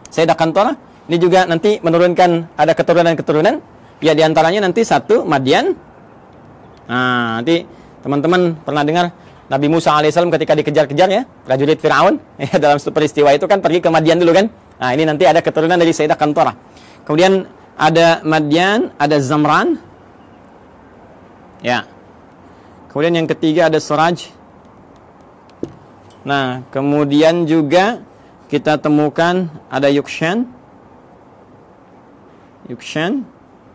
Sayyidah Kantorah, ini juga nanti menurunkan ada keturunan-keturunan. Ya, diantaranya nanti satu, Madian. Nah, nanti teman-teman pernah dengar Nabi Musa alaihissalam ketika dikejar-kejar ya, prajurit Fir'aun, ya, dalam peristiwa itu kan pergi ke Madian dulu kan. Nah, ini nanti ada keturunan dari Sayyidah Kantorah. Kemudian ada Madian, ada Zamran. Ya. Kemudian yang ketiga ada Suraj. Nah, kemudian juga kita temukan ada Yukshan.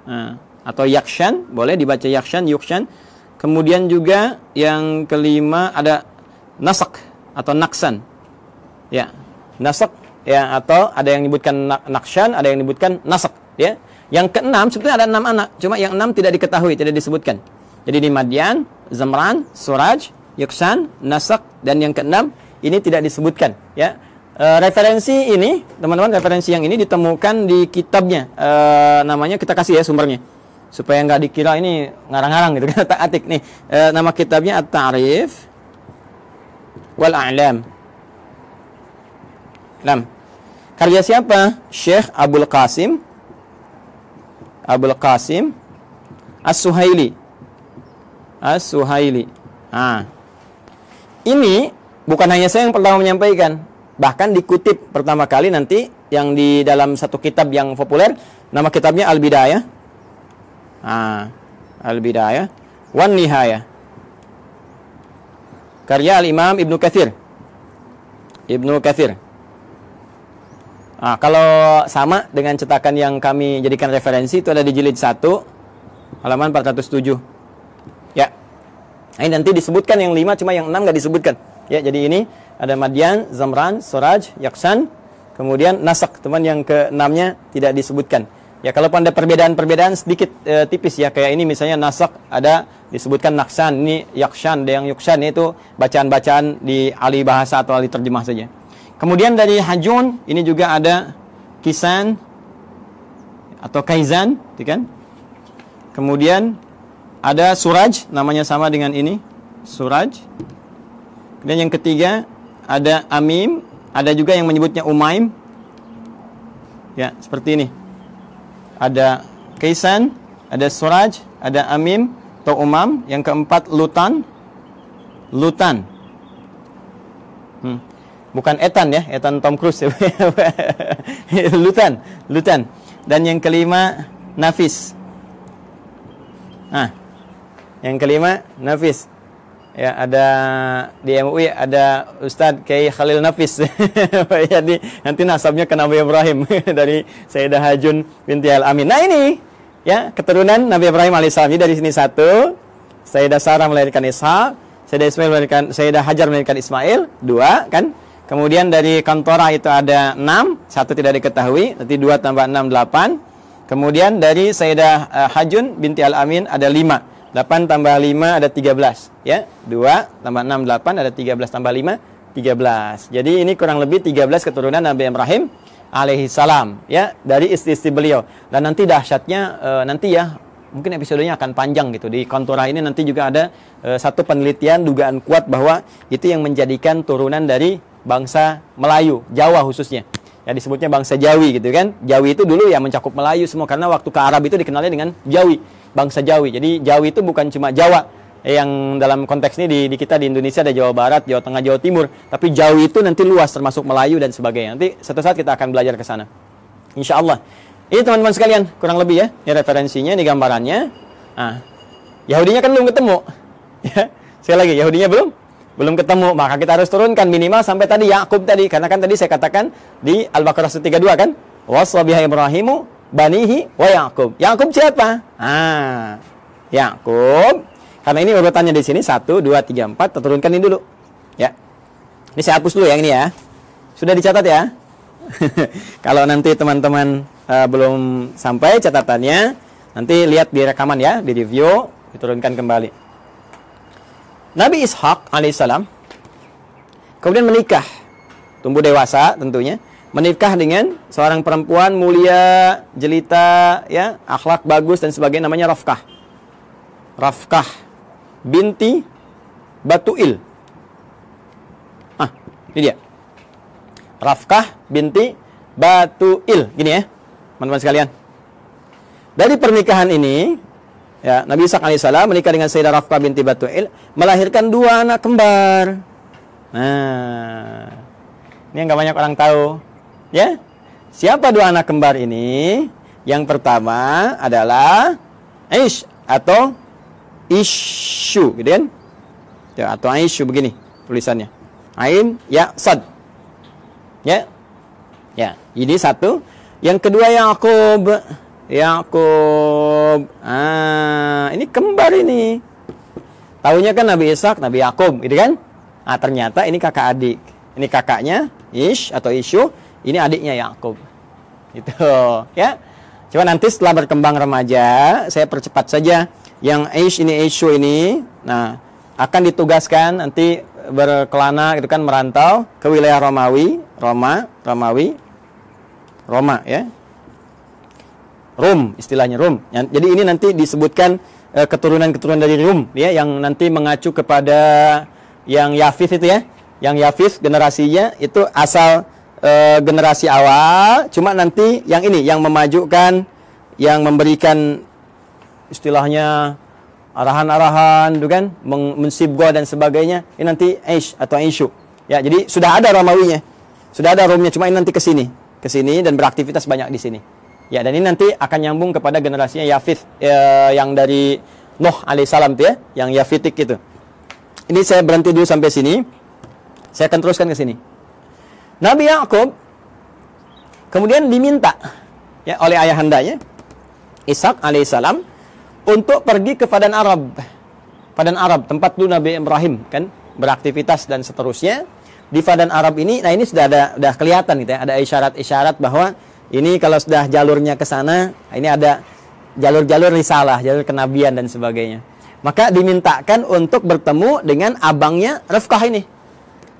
Nah, atau Yakshan, boleh dibaca Yakshan, Yukshan. Kemudian juga yang kelima ada Nasak atau Naksan. Ya, Nasak ya, atau ada yang menyebutkan Nakshan, ada yang menyebutkan Nasak ya. Yang keenam sebetulnya ada 6 anak, cuma yang 6 tidak diketahui, tidak disebutkan. Jadi di Madian, Zamran, Suraj, Yukshan, Nasak, dan yang keenam ini tidak disebutkan ya. Referensi ini, teman-teman, referensi yang ini ditemukan di kitabnya. Namanya kita kasih ya sumbernya, supaya nggak dikira ini ngarang-ngarang gitu kan, tak atik nih. Nama kitabnya At-Ta'rif wal A'lam. Karya siapa? Syekh Abul Qasim As-Suhaili. Nah, ini bukan hanya saya yang pertama menyampaikan, bahkan dikutip pertama kali nanti yang di dalam satu kitab yang populer, nama kitabnya Al-Bidayah. Al-Bidayah wan Nihayah. Karya Al-Imam Ibnu Katsir. Kalau sama dengan cetakan yang kami jadikan referensi itu ada di jilid 1 halaman 407. Ya. Ini nanti disebutkan yang 5, cuma yang 6 nggak disebutkan. Ya, jadi ini ada Madian, Zamran, Suraj, Yaksan, kemudian Nasak, teman yang ke-6-nya tidak disebutkan. Ya, kalau ada perbedaan-perbedaan sedikit tipis ya, kayak ini misalnya Nasak ada disebutkan Naksan, ini Yakshan, ada yang Yukshan, itu bacaan-bacaan di ahli bahasa atau ahli terjemah saja. Kemudian dari Hajun ini juga ada Kisan atau Kaizan, kan? Kemudian ada Suraj, namanya sama dengan ini, Suraj. Kemudian yang ketiga ada Amim, ada juga yang menyebutnya Umaim. Ya, seperti ini. Ada Kaisan, ada Suraj, ada Amim atau Umam. Yang keempat Lutan. Bukan Ethan ya, Ethan Tom Cruise. Lutan. Dan yang kelima Nafis. Yang kelima Nafis. Ya, ada di MUI ada Ustadz Kiai Khalil Nafis. Jadi nanti nasabnya ke Nabi Ibrahim dari Sayyidah Hajun binti Al-Amin. Nah, ini ya keturunan Nabi Ibrahim alaihissalam. Dari sini 1, Sayyidah Sarah melahirkan Ishak, Sayyidah Hajar melahirkan Ismail, 2 kan? Kemudian dari Kantorah itu ada 6, 1 tidak diketahui, nanti 2 tambah 6, 8. Kemudian dari Sayyidah Hajun binti Al-Amin ada 5. 8 tambah 5 ada 13. Ya, 2 tambah 6, 8, ada 13 tambah 5, 13. Jadi ini kurang lebih 13 keturunan Nabi Ibrahim alaihi salam. Ya, dari istri-istri beliau. Dan nanti dahsyatnya, nanti ya, mungkin episodenya akan panjang gitu. Di Kantorah ini nanti juga ada satu penelitian, dugaan kuat bahwa itu yang menjadikan turunan dari bangsa Melayu, Jawa khususnya. Ya, disebutnya bangsa Jawi gitu kan. Jawi itu dulu ya mencakup Melayu semua, karena waktu ke Arab itu dikenalnya dengan Jawi, bangsa Jawi. Jadi Jawi itu bukan cuma Jawa, yang dalam konteks ini di kita di Indonesia ada Jawa Barat, Jawa Tengah, Jawa Timur. Tapi Jawi itu nanti luas, termasuk Melayu dan sebagainya. Nanti suatu saat kita akan belajar ke sana, insya Allah. Ini teman-teman sekalian, kurang lebih ya, ini referensinya, ini gambarannya. Nah, Yahudinya kan belum ketemu. Ya, sekali lagi, Yahudinya belum ketemu, maka kita harus turunkan minimal sampai tadi Yakub tadi, karena kan tadi saya katakan di Al-Baqarah 132 kan, waswabiha Ibrahimu banihi wa Yakub. Yakub siapa? Yakub. Karena ini urutannya di sini 1, 2, 3, 4, kita turunkan ini dulu. Ya. Ini saya hapus dulu yang ini ya. Sudah dicatat ya? Kalau nanti teman-teman belum sampai catatannya, nanti lihat di rekaman ya, di review, diturunkan kembali. Nabi Ishak alaihissalam kemudian menikah, tumbuh dewasa tentunya, menikah dengan seorang perempuan mulia, jelita, ya, akhlak bagus dan sebagainya, namanya Rafkah. Rafkah binti Batuil. Ini dia. Rafkah binti Batuil. Gini ya, teman-teman sekalian. Dari pernikahan ini, ya, Nabi Ishak alaihissalam menikah dengan Sayyidah Rafkah binti Batuil, melahirkan 2 anak kembar. Nah, ini yang gak banyak orang tahu. Ya, siapa 2 anak kembar ini? Yang pertama adalah Aish atau Ishu, gitu kan? Ya, atau Aishu begini tulisannya. Ain, ya, sad. Ya, ya, ini satu. Yang kedua Yakub. Yakub. Ini kembar ini. Tahunya kan Nabi Ishak, Nabi Yakub, gitu kan? Ternyata ini kakak adik. Ini kakaknya Ish atau Ishu. Ini adiknya Yakub. Gitu, ya. Coba nanti setelah berkembang remaja, saya percepat saja. Yang Ish ini, Ishu ini, nah, akan ditugaskan nanti berkelana gitu kan, merantau ke wilayah Romawi, Roma ya. Rum, istilahnya Rum. Jadi ini nanti disebutkan keturunan-keturunan dari Rum ya, yang nanti mengacu kepada yang Yafith itu ya. Yang Yafith generasinya itu asal generasi awal, cuma nanti yang ini yang memajukan, yang memberikan istilahnya arahan-arahan, gitu kan, mensibgo dan sebagainya. Ini nanti Aish atau Aishu. Ya, jadi sudah ada Romawinya, sudah ada Romnya, cuma ini nanti ke sini dan beraktivitas banyak di sini. Ya, dan ini nanti akan nyambung kepada generasinya Yafith, yang dari Nuh alaihissalam tuh ya, yang Yafitik itu. Ini saya berhenti dulu sampai sini. Saya akan teruskan ke sini. Nabi Yakub kemudian diminta ya oleh ayahandanya Ishak alaihissalam untuk pergi ke Padan Arab. Padan Arab, tempat dulu Nabi Ibrahim kan beraktivitas dan seterusnya. Di Padan Arab ini, nah ini sudah kelihatan gitu ya, ada isyarat-isyarat bahwa ini kalau sudah jalurnya ke sana, ini ada jalur-jalur risalah, jalur kenabian dan sebagainya. Maka dimintakan untuk bertemu dengan abangnya Rifkah ini.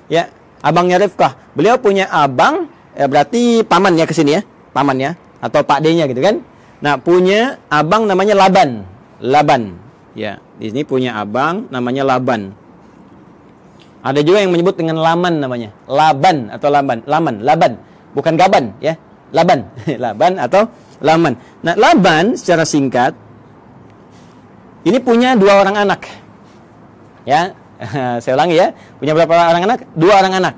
Ya, abangnya Rifkah. Beliau punya abang, ya berarti pamannya ke sini ya, pamannya atau Pak D-nya gitu kan. Nah, punya abang namanya Laban. Laban. Ya, di sini punya abang namanya Laban. Ada juga yang menyebut dengan Laman namanya. Laban atau Laban. Laban. Bukan Gaban ya. Laban. Laban atau Laman. Nah, Laban secara singkat ini punya 2 orang anak. Ya, saya ulangi ya. Punya berapa orang anak? 2 orang anak.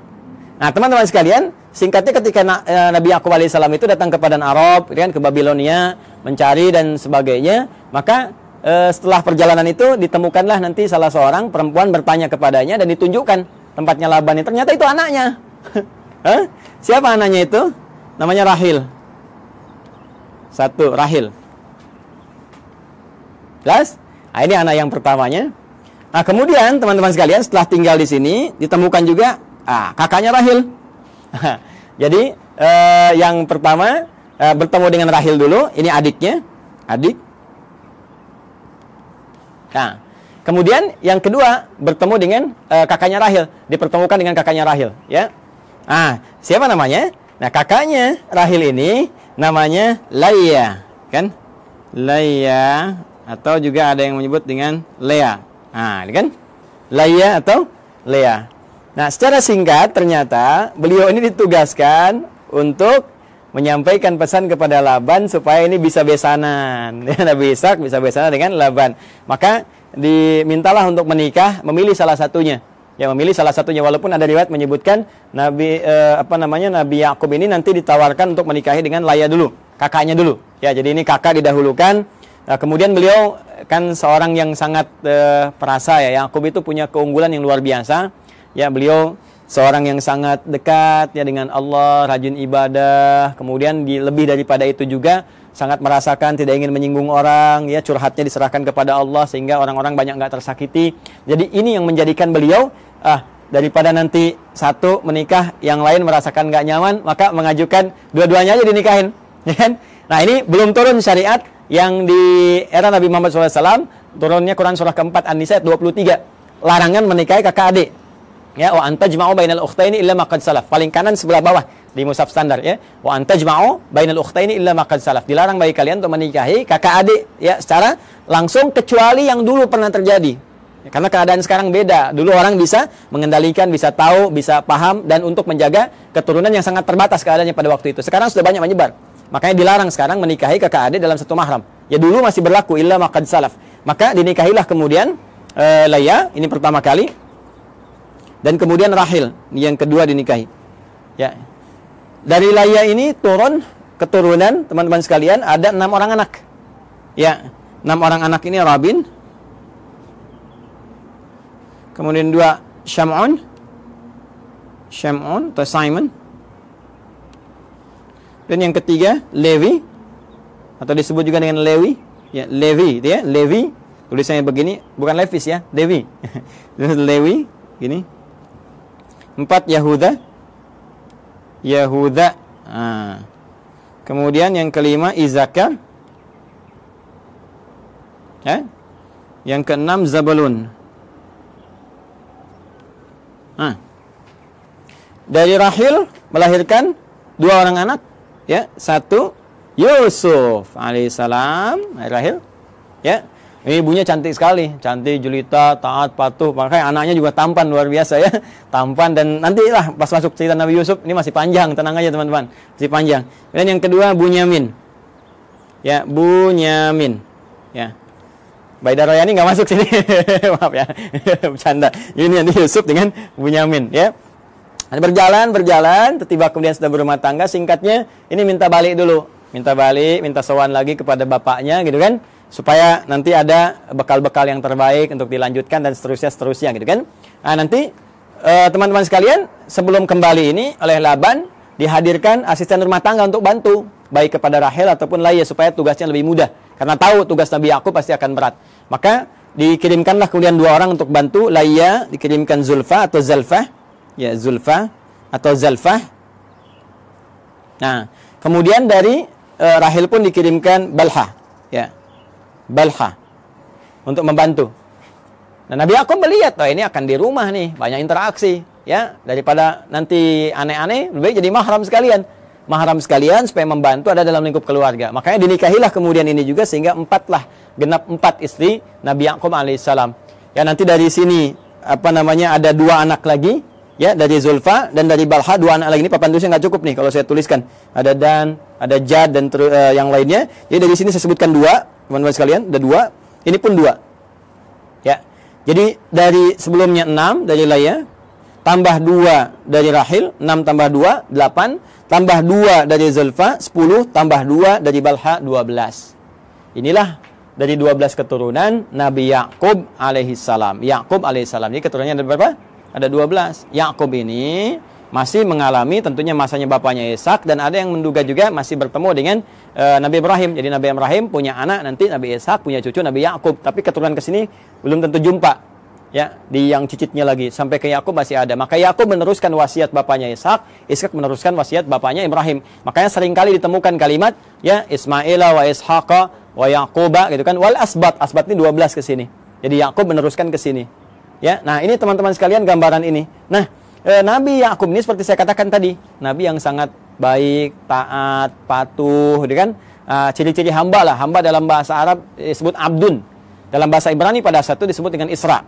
Nah, teman-teman sekalian, singkatnya ketika Nabi Yakub alaihissalam itu datang ke Padan Arab, kan, ke Babilonia, mencari dan sebagainya, maka setelah perjalanan itu ditemukanlah nanti salah seorang perempuan bertanya kepadanya dan ditunjukkan tempatnya Laban. Ternyata itu anaknya. Siapa anaknya itu? Namanya Rahil. 1, Rahil. Jelas? Nah, ini anak yang pertamanya. Nah, kemudian teman-teman sekalian setelah tinggal di sini ditemukan juga kakaknya Rahil. Jadi yang pertama bertemu dengan Rahil dulu. Ini adiknya, adik. Nah, kemudian yang kedua bertemu dengan kakaknya Rahil, dipertemukan dengan kakaknya Rahil, ya. Siapa namanya? Nah, kakaknya Rahil ini namanya Laya, kan? Laya, atau juga ada yang menyebut dengan Lea. Ini kan? Laya atau Lea. Nah, secara singkat ternyata beliau ini ditugaskan untuk menyampaikan pesan kepada Laban supaya ini bisa besanan. Nabi Ishak bisa besanan dengan Laban. Maka dimintalah untuk menikah, memilih salah satunya. Ya, memilih salah satunya, walaupun ada riwayat menyebutkan Nabi Nabi Yakub ini nanti ditawarkan untuk menikahi dengan Laya dulu, kakaknya dulu. Ya, jadi ini kakak didahulukan. Nah, kemudian beliau kan seorang yang sangat perasa ya. Yakub itu punya keunggulan yang luar biasa. Ya, beliau seorang yang sangat dekat ya dengan Allah, rajin ibadah, kemudian lebih daripada itu juga sangat merasakan tidak ingin menyinggung orang, ya, curhatnya diserahkan kepada Allah sehingga orang-orang banyak nggak tersakiti. Jadi ini yang menjadikan beliau daripada nanti satu menikah yang lain merasakan nggak nyaman, maka mengajukan dua-duanya aja dinikahin, ya kan? Nah, ini belum turun syariat yang di era Nabi Muhammad SAW, turunnya Quran surah keempat An-Nisa ayat 23, larangan menikahi kakak adik. Ya, wa antajma'u bainal ukhtaini illa ma qad salaf. Paling kanan sebelah bawah di mushaf standar, ya. Wa antajma'u bainal ukhtaini illa ma qad salaf. Dilarang bagi kalian untuk menikahi kakak adik, ya, secara langsung kecuali yang dulu pernah terjadi. Ya, karena keadaan sekarang beda. Dulu orang bisa mengendalikan, bisa tahu, bisa paham, dan untuk menjaga keturunan yang sangat terbatas keadaannya pada waktu itu. Sekarang sudah banyak menyebar. Makanya dilarang sekarang menikahi kakak adik dalam satu mahram. Ya, dulu masih berlaku illa ma qad salaf. Maka dinikahilah kemudian Layya, ini pertama kali. Dan kemudian Rahil, yang kedua dinikahi. Ya. Dari Layya ini turun keturunan, teman-teman sekalian, ada 6 orang anak. Ya, 6 orang anak ini Rabin. Kemudian 2 Syam'un atau Simon. Dan yang ketiga Levi, atau disebut juga dengan Lewi. Ya, Levi, itu ya, Levi. Tulisannya begini, bukan Levis ya, Levi. Lewi, gini. 4 Yahuda. Kemudian yang kelima Izakar. Ya. Yang keenam Zabulun. Dari Rahil melahirkan 2 orang anak, ya. 1 Yusuf alaihissalam, Rahil. Ya. Ini ibunya cantik sekali, cantik, jelita, taat, patuh. Makanya anaknya juga tampan, luar biasa ya. Tampan, dan nantilah pas masuk cerita Nabi Yusuf, ini masih panjang, tenang aja teman-teman. Masih panjang. Dan yang kedua Bunyamin. Ya, Bunyamin. Ya. Baida Royani nggak masuk sini. Maaf ya. Bercanda. Ini Yusuf dengan Bunyamin, ya. Berjalan, tiba kemudian sudah berumah tangga. Singkatnya, ini minta balik dulu. Minta sowan lagi kepada bapaknya gitu kan. Supaya nanti ada bekal-bekal yang terbaik untuk dilanjutkan dan seterusnya gitu kan. Nah, nanti teman-teman sekalian, sebelum kembali ini oleh Laban dihadirkan asisten rumah tangga untuk bantu, baik kepada Rahel ataupun Layya, supaya tugasnya lebih mudah. Karena tahu tugas Nabi Yakub pasti akan berat. Maka dikirimkanlah kemudian 2 orang untuk bantu. Layya dikirimkan Zulfa atau Zalfah. Ya, Zulfa atau Zalfah. Nah, kemudian dari Rahel pun dikirimkan Balha. Ya. Balha untuk membantu. Nah, Nabi Yakub melihat, oh ini akan di rumah nih, banyak interaksi, ya, daripada nanti aneh-aneh, lebih baik jadi mahram sekalian supaya membantu ada dalam lingkup keluarga. Makanya dinikahilah kemudian ini juga, sehingga 4 lah, genap 4 istri Nabi Yakub alaihissalam. Ya, nanti dari sini ada 2 anak lagi, ya, dari Zulfa dan dari Balha 2 anak lagi. Ini papan tulisnya nggak cukup nih kalau saya tuliskan. Ada Dan, ada Jad, dan yang lainnya. Jadi dari sini saya sebutkan 2. Teman-teman sekalian, ada 2. Ini pun 2. Ya. Jadi dari sebelumnya 6 dari Layya, tambah 2 dari Rahil, 6 tambah 2, 8, tambah 2 dari Zulfa, 10, tambah 2 dari Balha, 12. Inilah dari 12 keturunan Nabi Yakub alaihissalam. Yakub alaihissalam. Ini keturunannya ada berapa? Ada 12. Yakub ini masih mengalami tentunya masanya bapaknya Ishak, dan ada yang menduga juga masih bertemu dengan Nabi Ibrahim. Jadi Nabi Ibrahim punya anak, nanti Nabi Ishak punya cucu Nabi Yakub. Tapi keturunan ke sini belum tentu jumpa, ya, di yang cicitnya lagi. Sampai ke Yakub masih ada. Maka Yakub meneruskan wasiat bapaknya Ishak, Ishak meneruskan wasiat bapaknya Ibrahim. Makanya seringkali ditemukan kalimat, ya, Ismaila wa Ishaqa wa Yaquba gitu kan. Wal asbat, asbat ini 12 ke sini. Jadi Yakub meneruskan ke sini. Ya, nah ini teman-teman sekalian gambaran ini. Nah, Nabi Yakub ini seperti saya katakan tadi, nabi yang sangat baik, taat, patuh, gitu kan? Ciri-ciri hamba lah. Hamba dalam bahasa Arab disebut abdun. Dalam bahasa Ibrani pada saat itu disebut dengan Isra.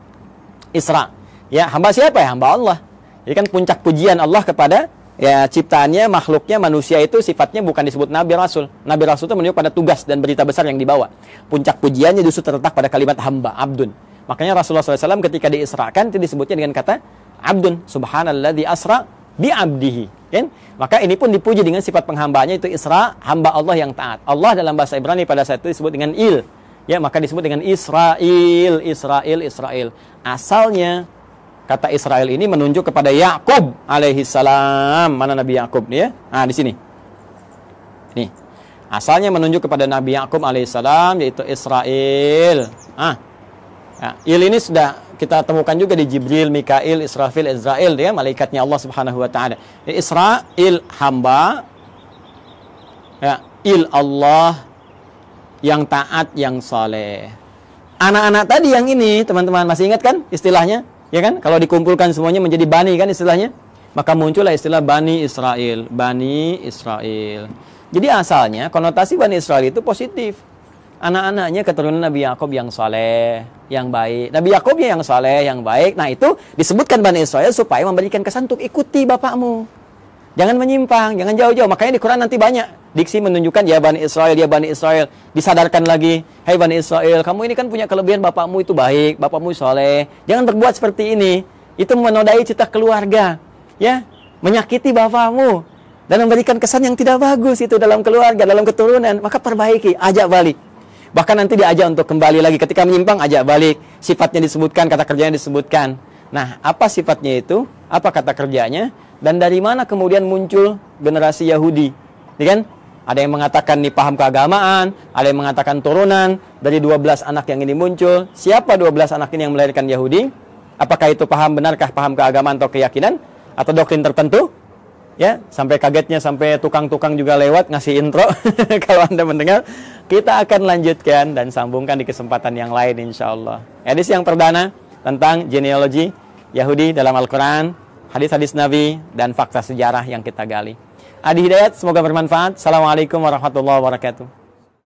Isra. Ya, hamba siapa ya? Hamba Allah. Jadi kan puncak pujian Allah kepada ya ciptaannya, makhluknya, manusia itu sifatnya bukan disebut nabi rasul. Nabi rasul itu menunjuk pada tugas dan berita besar yang dibawa. Puncak pujiannya justru terletak pada kalimat hamba, abdun. Makanya Rasulullah SAW ketika diisrakan itu disebutnya dengan kata abdun, subhanalladzi asra bi abdihi, kan? Maka ini pun dipuji dengan sifat penghambaannya, itu Isra, hamba Allah yang taat. Allah dalam bahasa Ibrani pada saat itu disebut dengan Il. Ya, maka disebut dengan Israel, Israel. Asalnya kata Israel ini menunjuk kepada Yakub alaihissalam. Mana Nabi Yakub nih ya? Nah, di sini. Nih. Asalnya menunjuk kepada Nabi Yakub alaihissalam, yaitu Israel. Ya, Il ini sudah kita temukan juga di Jibril, Mikail, Israfil, Israel, ya, malaikatnya Allah Subhanahu wa taala. Israel hamba, ya, Allah yang taat, yang saleh. Anak-anak tadi yang ini, teman-teman masih ingat kan istilahnya? Ya kan? Kalau dikumpulkan semuanya menjadi bani kan istilahnya? Maka muncullah istilah Bani Israel. Bani Israel. Jadi asalnya konotasi Bani Israel itu positif. Anak-anaknya keturunan Nabi Yakub yang saleh, yang baik. Nabi Yakubnya yang saleh, yang baik. Nah itu disebutkan Bani Israel supaya memberikan kesan untuk ikuti bapakmu. Jangan menyimpang, jangan jauh-jauh. Makanya di Quran nanti banyak diksi menunjukkan ya Bani Israel, ya Bani Israel. Disadarkan lagi, hai Bani Israel, kamu ini kan punya kelebihan, bapakmu itu baik, bapakmu saleh. Jangan berbuat seperti ini. Itu menodai cita keluarga, ya, menyakiti bapakmu dan memberikan kesan yang tidak bagus itu dalam keluarga, dalam keturunan. Maka perbaiki, ajak balik. Bahkan nanti diajak untuk kembali lagi. Ketika menyimpang, ajak balik. Sifatnya disebutkan, kata kerjanya disebutkan. Nah, apa sifatnya itu? Apa kata kerjanya? Dan dari mana kemudian muncul generasi Yahudi? Ya kan? Ada yang mengatakan nih paham keagamaan, ada yang mengatakan turunan dari 12 anak yang ini muncul. Siapa 12 anak ini yang melahirkan Yahudi? Apakah itu paham, benarkah paham keagamaan atau keyakinan? Atau doktrin tertentu? Ya, sampai kagetnya sampai tukang-tukang juga lewat ngasih intro. Kalau Anda mendengar, kita akan lanjutkan dan sambungkan di kesempatan yang lain insyaallah. Edisi yang perdana tentang genealogi Yahudi dalam Al-Quran, hadis-hadis Nabi, dan fakta sejarah yang kita gali. Adi Hidayat, semoga bermanfaat. Assalamualaikum warahmatullahi wabarakatuh.